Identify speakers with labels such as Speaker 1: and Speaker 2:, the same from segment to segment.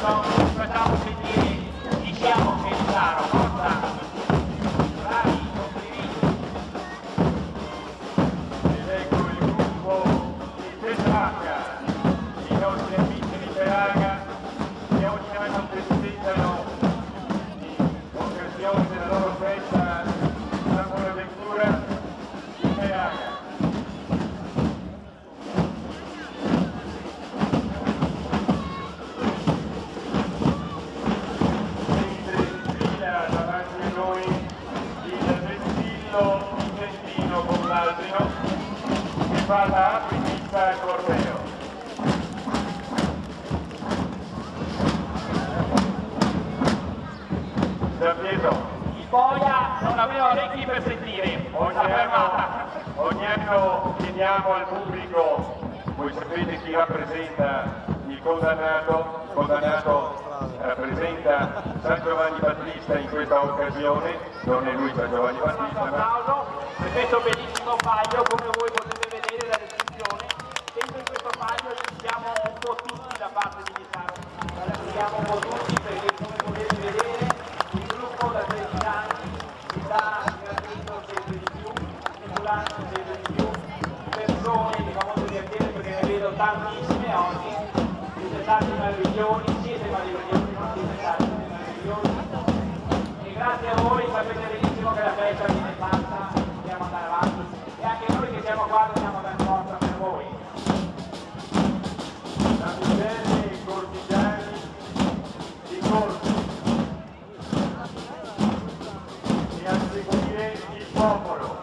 Speaker 1: no, facciamo sentire chi siamo che Saro, forza! Bravi, complimenti!
Speaker 2: Ed ecco il gruppo di Petrarca, i nostri amici di Peraga, che ogni anno festeggiano in occasione della loro festa la Buonaventura di Peraga. Davanti a noi il vessillo vicentino con l'asino che fa da apripista al corteo. Gian Pietro,
Speaker 1: Il boia non aveva orecchi per sentire,
Speaker 2: ogni anno chiediamo al pubblico, voi sapete chi rappresenta il condannato rappresenta San Giovanni Battista in questa occasione, non è lui San Giovanni Battista,
Speaker 1: un
Speaker 2: ma
Speaker 1: applauso per questo bellissimo paio, come voi potete vedere dalla descrizione. Dentro in questo paio ci siamo un po' tutti da parte di Vitaro, siamo un po' tutti perché come potete vedere il gruppo da 13 anni si sta ingrandendo sempre di più, stimolando sempre di più, persone che fa molto piacere perché ne vedo tantissime oggi, siete stati meravigliosi, siete meravigliosi, non siete stati meravigliosi. E grazie a voi sapete benissimo che la festa viene fatta, dobbiamo andare avanti e anche noi che siamo qua dobbiamo dare forza per voi.
Speaker 2: Damigelle e cortigiani di corte e a seguire il popolo.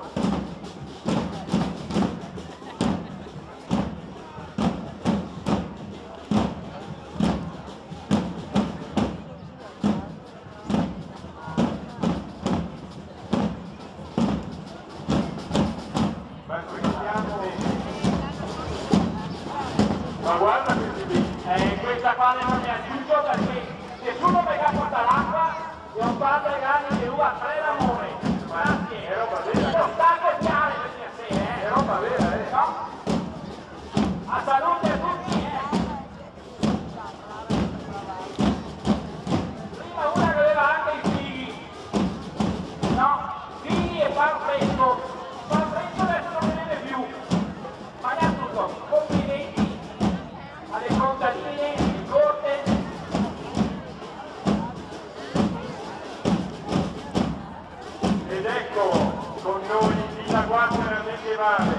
Speaker 2: Ma guarda questi lì,
Speaker 1: Questa qua non mi aggiungo perché nessuno mi ha portato l'acqua e un padre grande che ruba 3 l'amore. Grazie.
Speaker 2: è roba vera,
Speaker 1: Non sta a cocciare per te,
Speaker 2: è roba vera,
Speaker 1: no? A salute a tutti, Prima una che aveva anche i figli. No, figli e pan fresco. Pan fresco adesso non ne vede più. Ma innanzitutto, complimenti alle contadine di corte.
Speaker 2: ed ecco con noi Villa Guattera medievale,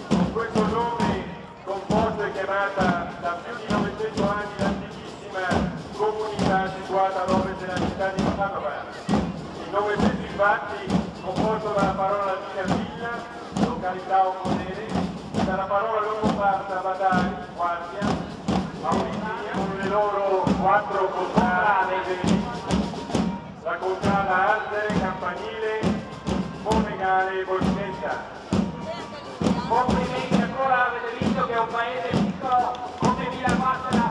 Speaker 2: con questo nome composto e chiamata da più di 900 anni l'antichissima comunità situata ad ovest della città di Padova. Il 900 infatti composto dalla parola latina villa, località o podere, e dalla parola longobarda vadari, guardia, a origine con le loro 4 contrade, la contrada Altere, Campanile, Monegale e Bolsetta.
Speaker 1: Complimenti ancora, avete visto che è un paese piccolo come Villa Guattera